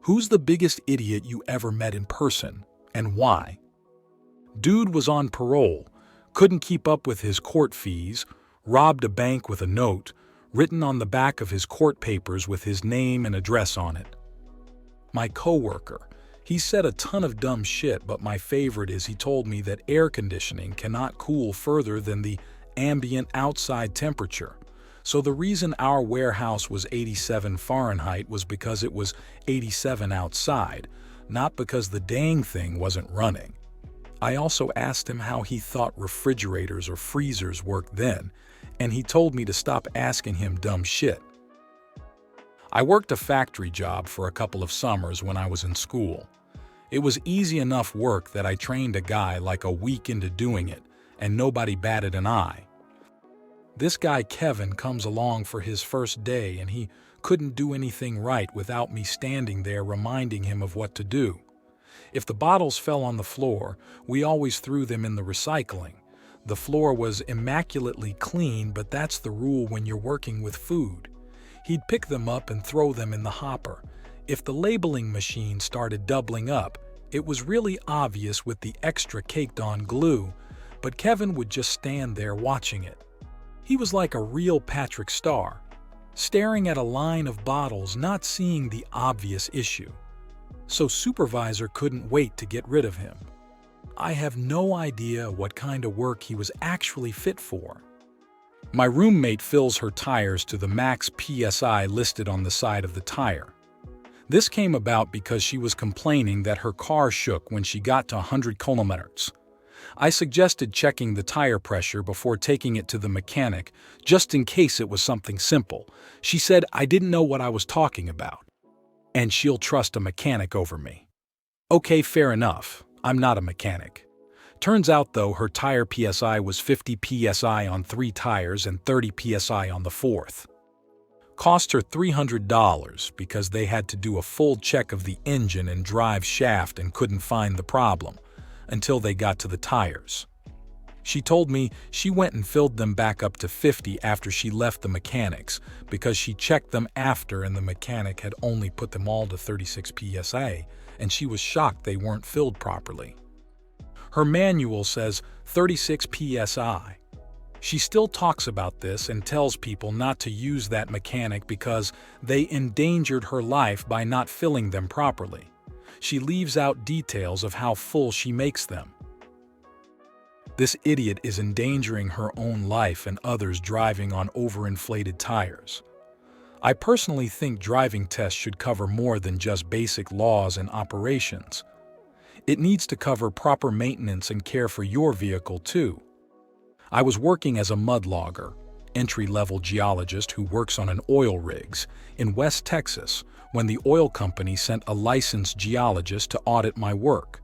Who's the biggest idiot you ever met in person, and why? Dude was on parole, couldn't keep up with his court fees, robbed a bank with a note, written on the back of his court papers with his name and address on it. My coworker, he said a ton of dumb shit, but my favorite is he told me that air conditioning cannot cool further than the ambient outside temperature. So the reason our warehouse was 87 Fahrenheit was because it was 87 outside, not because the dang thing wasn't running. I also asked him how he thought refrigerators or freezers worked then, and he told me to stop asking him dumb shit. I worked a factory job for a couple of summers when I was in school. It was easy enough work that I trained a guy like a week into doing it, and nobody batted an eye. This guy Kevin comes along for his first day, and he couldn't do anything right without me standing there reminding him of what to do. If the bottles fell on the floor, we always threw them in the recycling. The floor was immaculately clean, but that's the rule when you're working with food. He'd pick them up and throw them in the hopper. If the labeling machine started doubling up, it was really obvious with the extra caked-on glue, but Kevin would just stand there watching it. He was like a real Patrick Star, staring at a line of bottles, not seeing the obvious issue. So supervisor couldn't wait to get rid of him. I have no idea what kind of work he was actually fit for. My roommate fills her tires to the max PSI listed on the side of the tire. This came about because she was complaining that her car shook when she got to 100 kilometers. I suggested checking the tire pressure before taking it to the mechanic, just in case it was something simple. She said I didn't know what I was talking about, and she'll trust a mechanic over me. Okay, fair enough. I'm not a mechanic. Turns out, though, her tire PSI was 50 PSI on 3 tires and 30 PSI on the 4th. Cost her $300 because they had to do a full check of the engine and drive shaft and couldn't find the problem until they got to the tires. She told me she went and filled them back up to 50 after she left the mechanics because she checked them after and the mechanic had only put them all to 36 PSI, and she was shocked they weren't filled properly. Her manual says 36 PSI. She still talks about this and tells people not to use that mechanic because they endangered her life by not filling them properly. She leaves out details of how full she makes them. This idiot is endangering her own life and others driving on overinflated tires. I personally think driving tests should cover more than just basic laws and operations. It needs to cover proper maintenance and care for your vehicle too. I was working as a mudlogger, entry-level geologist who works on an oil rigs, in West Texas when the oil company sent a licensed geologist to audit my work.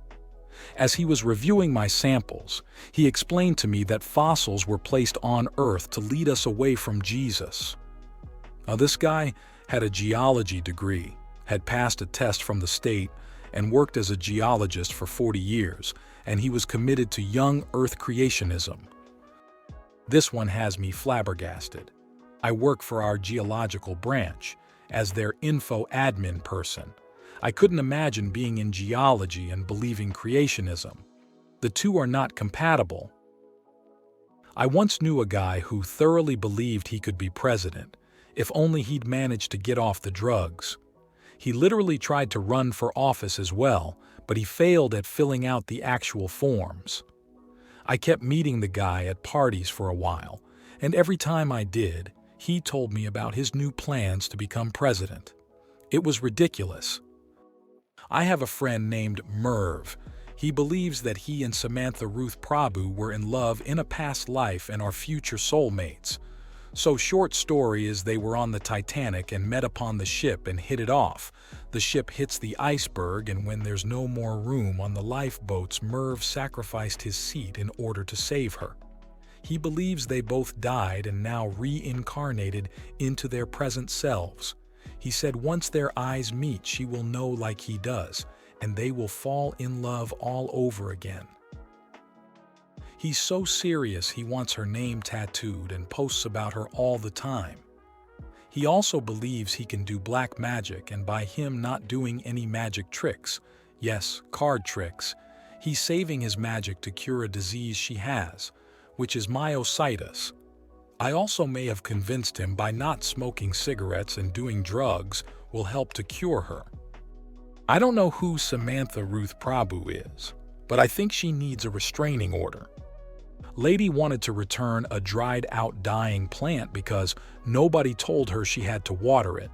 As he was reviewing my samples, he explained to me that fossils were placed on Earth to lead us away from Jesus. Now, this guy had a geology degree, had passed a test from the state, and worked as a geologist for 40 years, and he was committed to young Earth creationism. This one has me flabbergasted. I work for our geological branch as their info admin person. I couldn't imagine being in geology and believing creationism. The two are not compatible. I once knew a guy who thoroughly believed he could be president, if only he'd managed to get off the drugs. He literally tried to run for office as well, but he failed at filling out the actual forms. I kept meeting the guy at parties for a while, and every time I did, he told me about his new plans to become president. It was ridiculous. I have a friend named Merv. He believes that he and Samantha Ruth Prabhu were in love in a past life and are future soulmates. So short story is they were on the Titanic and met upon the ship and hit it off. The ship hits the iceberg, and when there's no more room on the lifeboats, Merv sacrificed his seat in order to save her. He believes they both died and now reincarnated into their present selves. He said once their eyes meet, she will know like he does, and they will fall in love all over again. He's so serious he wants her name tattooed and posts about her all the time. He also believes he can do black magic, and by him not doing any magic tricks, yes, card tricks, he's saving his magic to cure a disease she has, which is myositis. I also may have convinced him by not smoking cigarettes and doing drugs will help to cure her. I don't know who Samantha Ruth Prabhu is, but I think she needs a restraining order. Lady wanted to return a dried-out dying plant because nobody told her she had to water it.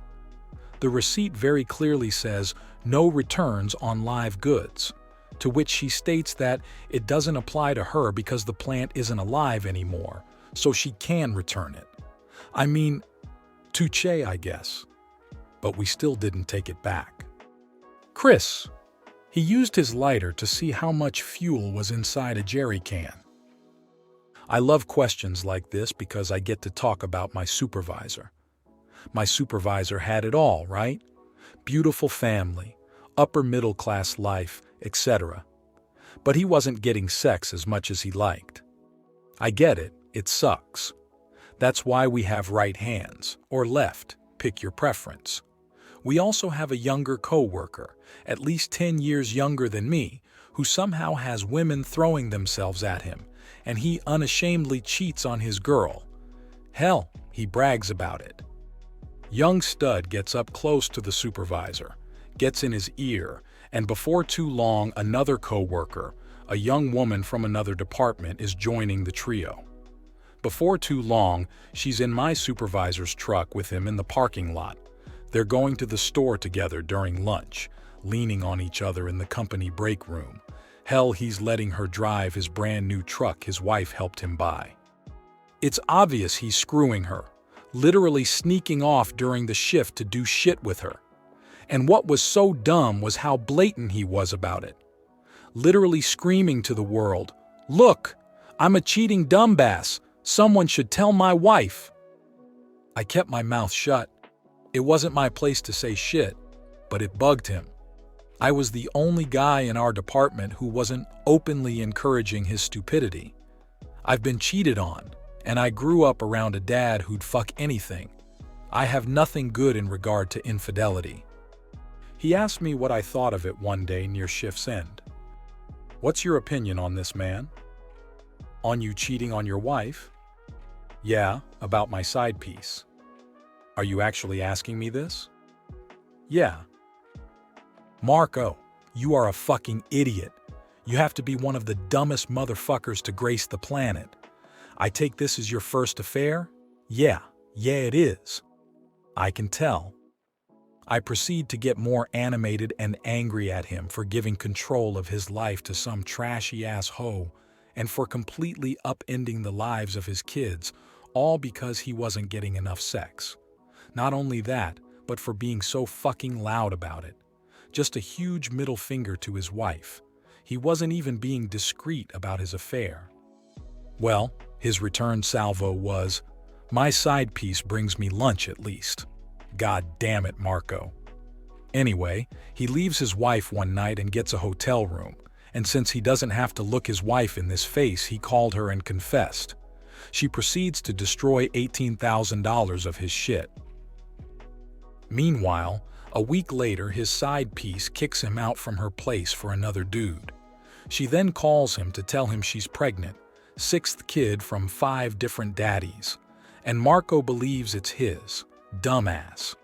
The receipt very clearly says no returns on live goods, to which she states that it doesn't apply to her because the plant isn't alive anymore, so she can return it. I mean, touche, I guess. But we still didn't take it back. Chris. He used his lighter to see how much fuel was inside a jerry can. I love questions like this because I get to talk about my supervisor. My supervisor had it all, right? Beautiful family, upper middle class life, etc. But he wasn't getting sex as much as he liked. I get it, it sucks. That's why we have right hands, or left, pick your preference. We also have a younger co-worker, at least 10 years younger than me, who somehow has women throwing themselves at him, and he unashamedly cheats on his girl. Hell, he brags about it. Young stud gets up close to the supervisor, gets in his ear, and before too long another co-worker, a young woman from another department, is joining the trio. Before too long, she's in my supervisor's truck with him in the parking lot. They're going to the store together during lunch, leaning on each other in the company break room. Hell, he's letting her drive his brand new truck his wife helped him buy. It's obvious he's screwing her, literally sneaking off during the shift to do shit with her. And what was so dumb was how blatant he was about it. Literally screaming to the world, "Look, I'm a cheating dumbass. Someone should tell my wife." I kept my mouth shut. It wasn't my place to say shit, but it bugged him. I was the only guy in our department who wasn't openly encouraging his stupidity. I've been cheated on, and I grew up around a dad who'd fuck anything. I have nothing good in regard to infidelity. He asked me what I thought of it one day near shift's end. "What's your opinion on this, man?" "On you cheating on your wife?" "Yeah, about my side piece." "Are you actually asking me this?" "Yeah." "Marco, you are a fucking idiot. You have to be one of the dumbest motherfuckers to grace the planet. I take this as your first affair?" Yeah, it is." "I can tell." I proceed to get more animated and angry at him for giving control of his life to some trashy-ass hoe and for completely upending the lives of his kids, all because he wasn't getting enough sex. Not only that, but for being so fucking loud about it. Just a huge middle finger to his wife. He wasn't even being discreet about his affair. Well, his return salvo was, "My side piece brings me lunch at least." God damn it, Marco. Anyway, he leaves his wife one night and gets a hotel room, and since he doesn't have to look his wife in this face, he called her and confessed. She proceeds to destroy $18,000 of his shit. Meanwhile, a week later, his side piece kicks him out from her place for another dude. She then calls him to tell him she's pregnant, 6th kid from 5 different daddies, and Marco believes it's his. Dumbass.